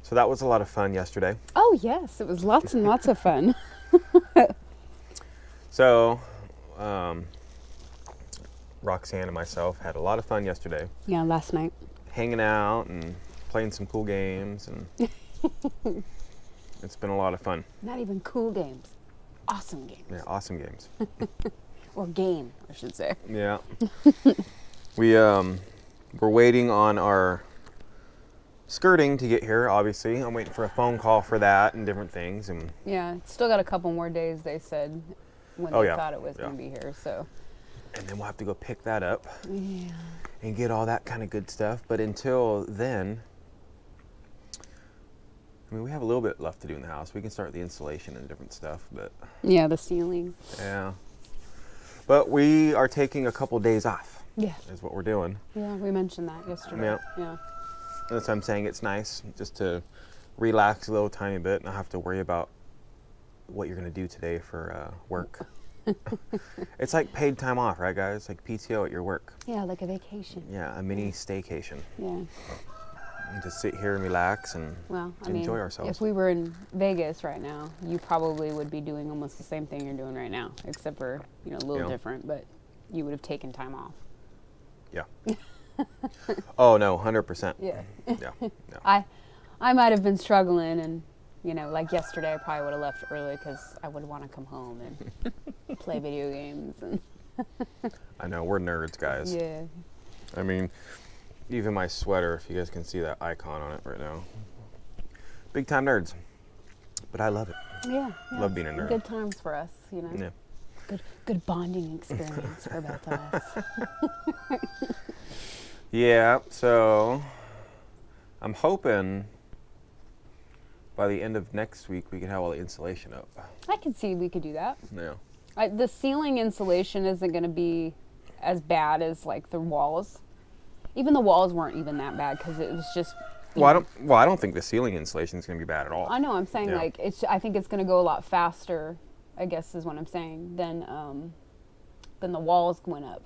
So that was a lot of fun yesterday. Oh, yes. It was lots and lots of fun. So, Roxanne and myself had a lot of fun yesterday. Yeah, last night. Hanging out and playing some cool games, and it's been a lot of fun. Not even cool games. Awesome games. Yeah, awesome games. Or game, I should say. Yeah. We're waiting on our skirting to get here, obviously. I'm waiting for a phone call for that and different things. And Yeah, it's still got a couple more days, they said, when they thought it was going to be here, so. And then we'll have to go pick that up. Yeah. And get all that kind of good stuff. But until then, I mean, we have a little bit left to do in the house. We can start the insulation and different stuff, but. Yeah, the ceiling. Yeah. But we are taking a couple days off. Yeah. Is what we're doing. Yeah, we mentioned that yesterday. Yeah. That's what I'm saying. It's nice just to relax a little tiny bit and not have to worry about what you're going to do today for work. It's like paid time off, right, guys? Like PTO at your work. Yeah, like a vacation. Yeah, a mini staycation. Yeah. And just sit here and relax and enjoy ourselves. If we were in Vegas right now, you probably would be doing almost the same thing you're doing right now, except for, a little different, but you would have taken time off. Yeah. Oh, no, 100%. Yeah. Yeah. No. I might have been struggling, and, like yesterday, I probably would have left early because I would want to come home and play video games. And I know, we're nerds, guys. Yeah. I mean, even my sweater, if you guys can see that icon on it right now. Big time nerds. But I love it. Yeah. Love being a nerd. Good times for us, Yeah. Good bonding experience for both of us. Yeah, so I'm hoping by the end of next week we can have all the insulation up. I could see we could do that. Yeah. The ceiling insulation isn't going to be as bad as like the walls. Even the walls weren't even that bad because it was just. I don't think the ceiling insulation is going to be bad at all. I know. I'm saying I think it's going to go a lot faster. I guess is what I'm saying. Than the walls went up.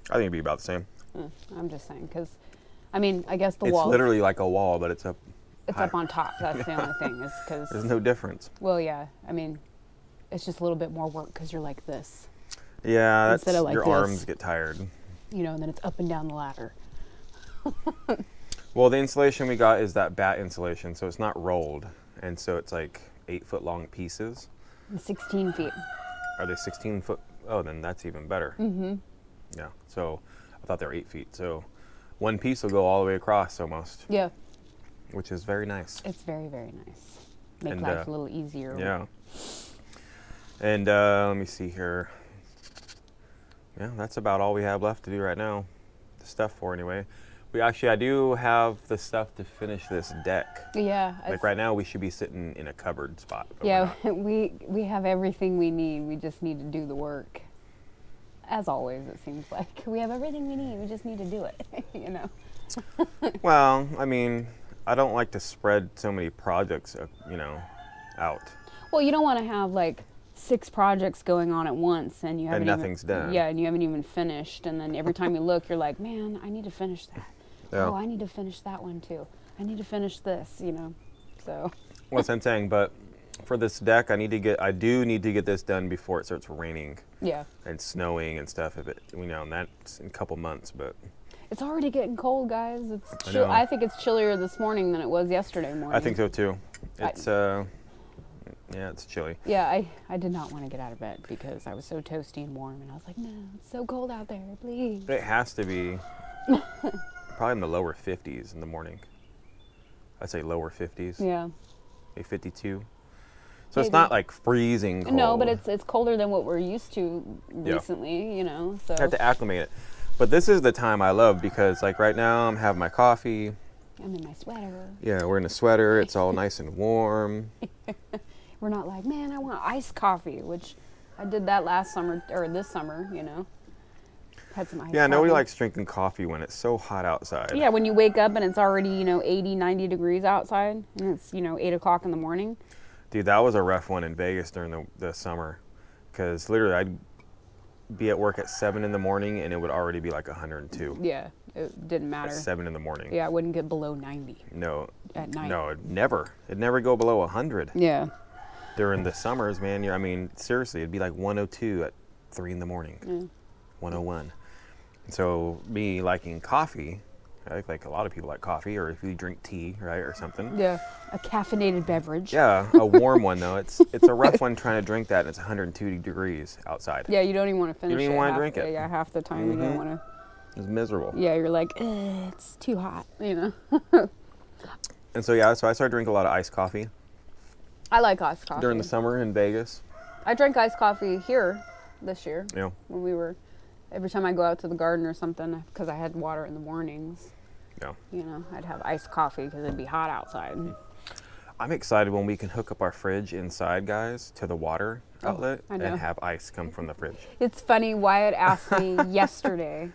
I think it'd be about the same. I'm just saying because, I guess the It's wall. It's literally like a wall, but it's up. It's up on top. That's the only thing is because. There's no difference. Well, yeah. It's just a little bit more work because you're like this. Yeah, Instead of like your this. arms get tired. And then it's up and down the ladder. Well, the insulation we got is that bat insulation, so it's not rolled, and so it's like 8-foot long pieces. 16 feet. Are they 16 foot? Oh, then that's even better. Mm-hmm. Yeah. So I thought they were 8 feet. So one piece will go all the way across almost. Yeah. Which is very nice. It's very, very nice. Make life a little easier. Yeah. And let me see here. Yeah, that's about all we have left to do right now. The stuff for anyway. I do have the stuff to finish this deck. Yeah. Like right now, we should be sitting in a cupboard spot. Yeah, we have everything we need. We just need to do the work. As always, it seems like we have everything we need. We just need to do it. Well, I don't like to spread so many projects, out. Well, you don't want to have like 6 projects going on at once and you haven't nothing's done. Yeah, and you haven't even finished. And then every time you look, you're like, man, I need to finish that. Yeah. Oh, I need to finish that one too. I need to finish this, So. Well, that's what I'm saying, but for this deck, I do need to get this done before it starts raining. Yeah. And snowing and stuff. And that's in a couple months, but. It's already getting cold, guys. I think it's chillier this morning than it was yesterday morning. I think so too. It's it's chilly. Yeah, I did not want to get out of bed because I was so toasty and warm, and I was like, no, it's so cold out there, please. It has to be probably in the lower 50s in the morning. I'd say lower 50s. Yeah. Maybe 52. So it's not like freezing cold. No, but it's colder than what we're used to recently, so. I have to acclimate it. But this is the time I love because like right now I'm having my coffee. I'm in my sweater. Yeah, we're in a sweater. It's all nice and warm. We're not like, man, I want iced coffee, which I did that last summer, or this summer, Had some iced Yeah, coffee. nobody likes drinking coffee when it's so hot outside. Yeah, when you wake up and it's already, 80, 90 degrees outside, and it's, 8 o'clock in the morning. Dude, that was a rough one in Vegas during the summer. Because literally I'd be at work at 7 in the morning and it would already be like 102. Yeah, It didn't matter. At 7 in the morning. Yeah, it wouldn't get below 90 No. at night. No, it'd never go below 100. Yeah. During the summers, man, I mean, seriously, it'd be like 102 at 3 in the morning. 101. So me liking coffee, I like a lot of people like coffee, or if you drink tea, right, or something. Yeah, a caffeinated beverage. Yeah, a warm one though. It's a rough one trying to drink that, and it's 102 degrees outside. Yeah, you don't even want to finish it. You don't even want to drink it. Yeah, half the time you don't want to. It's miserable. Yeah, you're like, it's too hot, you know. And so I started drinking a lot of iced coffee I like iced coffee. during the summer in Vegas. I drank iced coffee here this year. Yeah. When we were, every time I go out to the garden or something, because I had water in the mornings. Yeah. You know, I'd have iced coffee because it'd be hot outside. I'm excited when we can hook up our fridge inside, guys, to the water outlet I know. and have ice come from the fridge. It's funny, Wyatt asked me yesterday,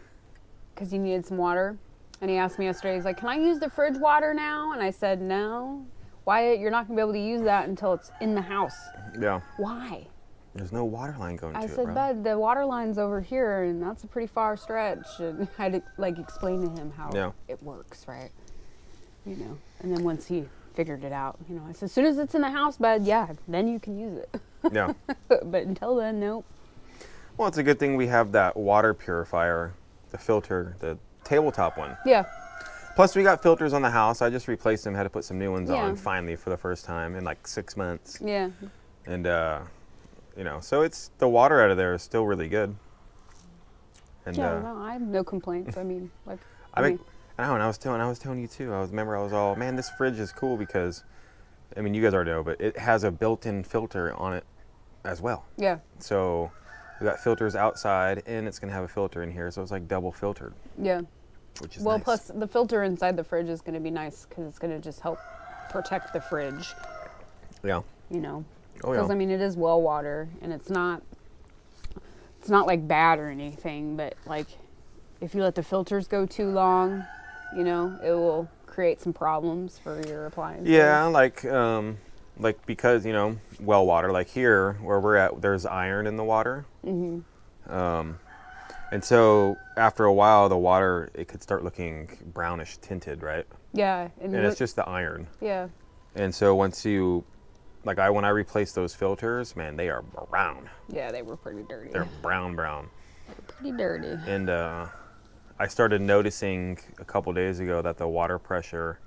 because he needed some water, and he asked me yesterday, he's like, can I use the fridge water now? And I said, no. Wyatt, you're not going to be able to use that until it's in the house. Yeah. Why? There's no water line going to I it, said, bro. Bud, the water line's over here, and that's a pretty far stretch. And I had to, like, explain to him how it works, right? You know, and then once he figured it out, you know, I said, as soon as it's in the house, Bud, yeah, then you can use it. Yeah. But until then, nope. Well, it's a good thing we have that water purifier, the filter, the tabletop one. Yeah. Plus, we got filters on the house. I just replaced them, had to put some new ones Yeah. on finally for the first time in like 6 months. Yeah. And, you know, so it's the water out of there is still really good. And Yeah, no, I have no complaints. I mean, like, I know, and I was telling you too. I was all, man, this fridge is cool because, I mean, you guys already know, but it has a built-in filter on it as well. yeah, So we got filters outside, and it's gonna have a filter in here, so it's like double filtered, yeah. which is Well, nice. plus the filter inside the fridge is going to be nice because it's going to just help protect the fridge, Yeah. you know. Oh Because, yeah. I mean, it is well water, and it's not like bad or anything, but like if you let the filters go too long, you know, it will create some problems for your appliances. Yeah, like because, you know, well water, like here where we're at, there's iron in the water. And so after a while, the water, it could start looking brownish tinted, right? Yeah. And it's just the iron. Yeah. And so once you, like when I replaced those filters, man, they are brown. Yeah, they were pretty dirty. They're brown. Pretty dirty. And I started noticing a couple days ago that the water pressure,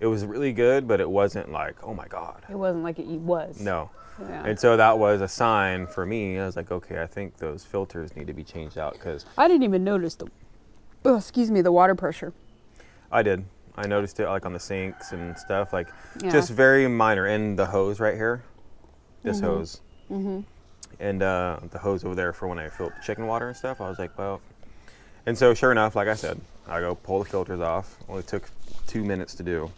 it was really good, but it wasn't like, oh my God. It wasn't like it was. No. Yeah. And so that was a sign for me. I was like, okay, I think those filters need to be changed out because I didn't even notice the water pressure. I did. I noticed it like on the sinks and stuff, like Yeah. just very minor. And the hose right here, this hose, and the hose over there for when I fill chicken water and stuff. I was like, well, and so sure enough, like I said, I go pull the filters off. Only took 2 minutes to do,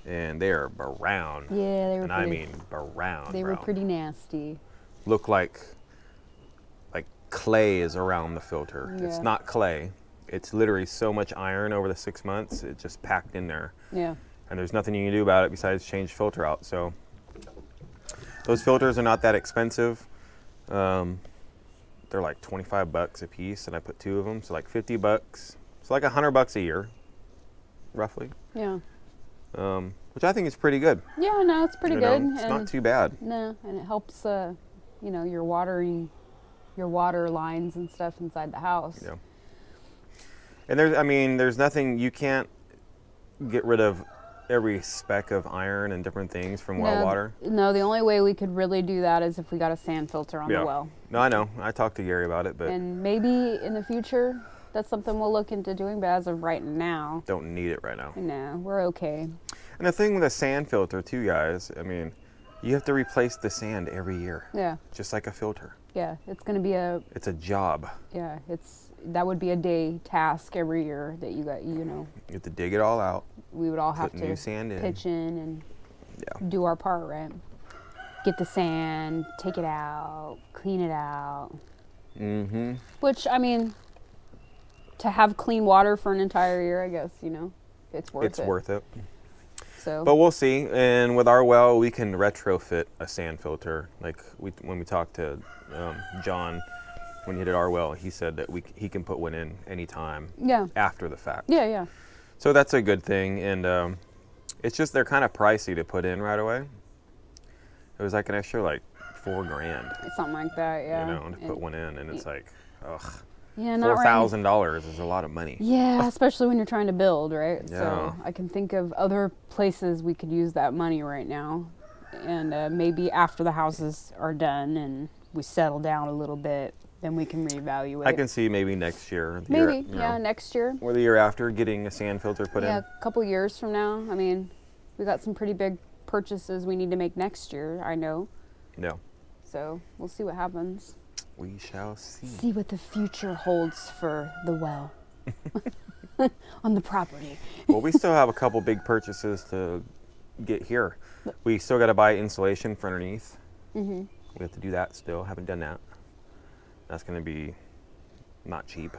and they are brown. Yeah, they were and pretty. I mean brown. They were pretty nasty. Look like clay is around the filter. Yeah. It's not clay. It's literally so much iron over the 6 months. It's just packed in there. Yeah. And there's nothing you can do about it besides change filter out. So those filters are not that expensive. They're like $25 a piece, and I put 2 of them, so like $50. It's like $100 a year, roughly. Yeah. Which I think is pretty good. Yeah, no, it's pretty You good. know, it's not too bad. No, and it helps, you know, your water lines and stuff inside the house. Yeah. And there's nothing, you can't get rid of every speck of iron and different things from well water. No, the only way we could really do that is if we got a sand filter on the well. No, I know. I talked to Gary about it, but And maybe in the future, that's something we'll look into doing, but as of right now, don't need it right now. no, we're okay. And the thing with a sand filter too, guys, I mean, you have to replace the sand every year. Yeah, Just like a filter. yeah, it's going to be It's a job. that would be a day task every year that you know, You have to dig it all out. we would all have Put to new sand in. pitch in and Yeah. do our part, right? Get the sand, take it out, clean it out. Mm-hmm. Which, I mean, to have clean water for an entire year, I guess, you know, it's worth it. It's worth it. So, But we'll see. And with our well, we can retrofit a sand filter. Like when we talked to John, when he did our well, he said that he can put one in anytime. Yeah. After the fact. Yeah, yeah. So that's a good thing, and it's just they're kind of pricey to put in right away. It was like an extra like $4,000. Something like that, yeah. You know, to put one in, and it's like, ugh. Yeah, not $4,000 is a lot of money. Yeah, especially when you're trying to build, right? Yeah. So I can think of other places we could use that money right now, and maybe after the houses are done and we settle down a little bit, then we can reevaluate. I can see maybe next year. Maybe, yeah, next year. Or the year after, getting a sand filter put in. Yeah, a couple years from now. I mean, we got some pretty big purchases we need to make next year, I know. Yeah. So we'll see what happens. We shall see. See what the future holds for the well on the property. Well, we still have a couple big purchases to get here. We still got to buy insulation for underneath. Mm-hmm. We have to do that still. Haven't done that. That's going to be not cheap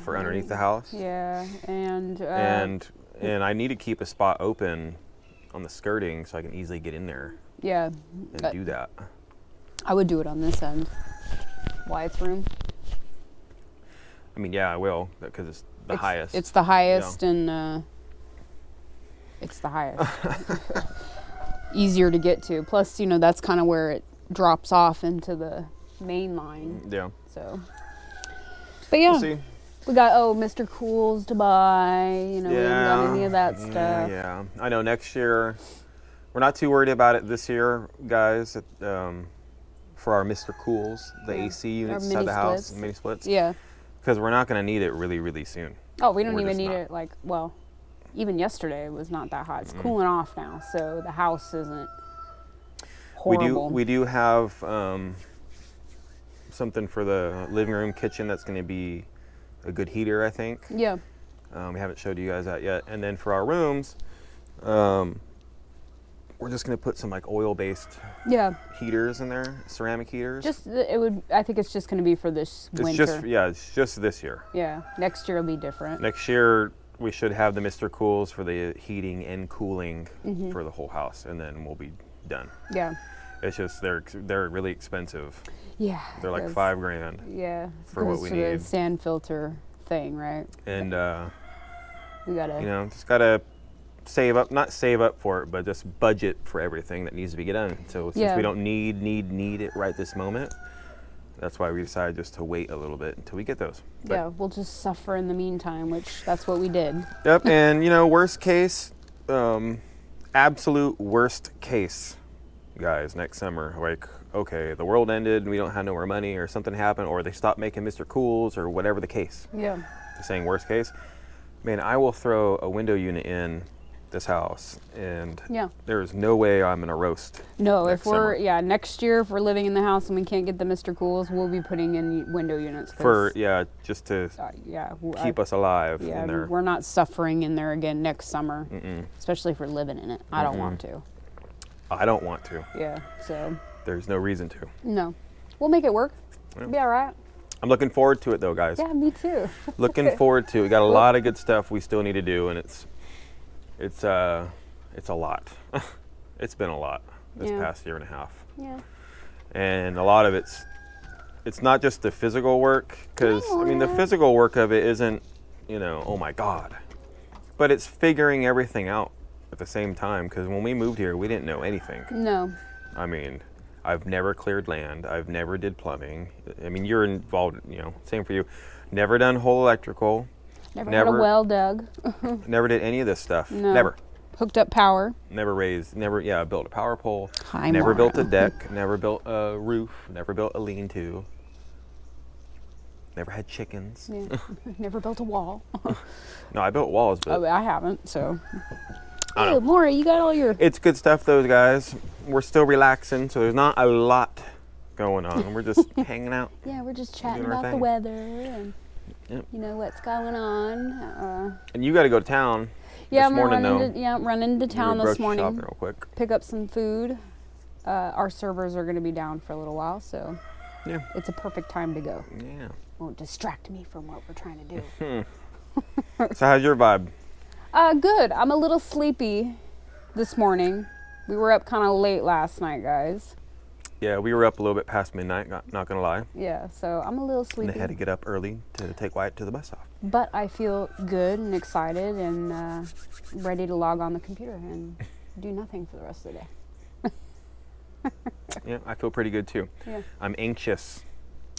for underneath the house. Yeah, and I need to keep a spot open on the skirting so I can easily get in there. Yeah. And do that. I would do it on this end. Wyatt's room. I mean, yeah, I will, because it's the highest. It's the highest, and it's the highest. Easier to get to. Plus, that's kind of where it drops off into the main line. Yeah. So, but yeah, we'll see. We got Mr. Cools to buy. We haven't got any of that stuff. Yeah, I know. Next year, we're not too worried about it this year, guys. For our Mr. Cools, the AC units inside the house, mini splits. Yeah. Because we're not going to need it really, really soon. Oh, we don't even need it. Even yesterday it was not that hot. It's cooling off now, so the house isn't horrible. We do have something for the living room, kitchen that's going to be a good heater, I think. Yeah. We haven't showed you guys that yet. And then for our rooms, we're just going to put some like oil-based heaters in there, ceramic heaters. I think it's just going to be for this winter. It's just this year. Yeah, next year will be different. Next year we should have the Mr. Cools for the heating and cooling for the whole house, and then we'll be done. Yeah. It's just they're really expensive. Yeah. They're like $5,000. Yeah. For what we need. The sand filter thing, right? And we gotta. Just gotta not save up for it, but just budget for everything that needs to be done. So since we don't need it right this moment, that's why we decided just to wait a little bit until we get those. But we'll just suffer in the meantime, which that's what we did. Yep, and worst case, absolute worst case, guys, next summer, like, okay, the world ended and we don't have no more money, or something happened, or they stopped making Mr. Cools, or whatever the case. Yeah. Saying worst case, man, I will throw a window unit in this house, and there's no way I'm gonna roast. No, if we're next year, if we're living in the house and we can't get the Mr. Cools, we'll be putting in window units just to keep us alive in there. We're not suffering in there again next summer. Especially if we're living in it. I don't want to. I don't want to. Yeah, so there's no reason to. No, we'll make it work. It'll be all right. I'm looking forward to it though, guys. Yeah, me too. Looking forward to it. We got a lot of good stuff we still need to do, and it's a lot. It's been a lot this past year and a half. Yeah. And a lot of it's not just the physical work, because the physical work of it isn't, oh my God, but it's figuring everything out at the same time. Because when we moved here, we didn't know anything. No. I've never cleared land. I've never did plumbing. You're involved. Same for you. Never done whole electrical. Never had a well dug. Never did any of this stuff. No. Never. Hooked up power. Never built a power pole. Never built a deck. Never built a roof. Never built a lean-to. Never had chickens. Yeah. Never built a wall. No, I built walls, but I haven't, so. Hey, Maury, you got all your... It's good stuff, though, guys. We're still relaxing, so there's not a lot going on. We're just hanging out. Yeah, we're just chatting about the weather and what's going on. And you got to go to town. I'm running to town this morning. Shopping real quick. Pick up some food. Our servers are going to be down for a little while, so it's a perfect time to go. Yeah. Won't distract me from what we're trying to do. So how's your vibe? Good. I'm a little sleepy this morning. We were up kind of late last night, guys. Yeah, we were up a little bit past midnight, not gonna lie. Yeah, so I'm a little And sleepy. I had to get up early to take Wyatt to the bus stop. But I feel good and excited and ready to log on the computer and do nothing for the rest of the day. Yeah, I feel pretty good too. Yeah. I'm anxious.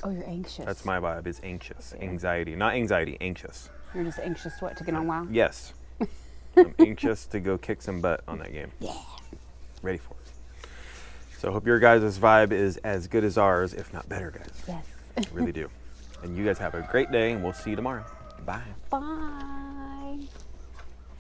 Oh, you're anxious. That's my vibe, is anxious. Okay. Anxiety. Not anxiety, anxious. You're just anxious what, to get on WoW? Yes. I'm anxious to go kick some butt on that game. Yeah. Ready for it. So I hope your guys' vibe is as good as ours, if not better, guys. Yes. Really do. And you guys have a great day, and we'll see you tomorrow. Bye. Bye.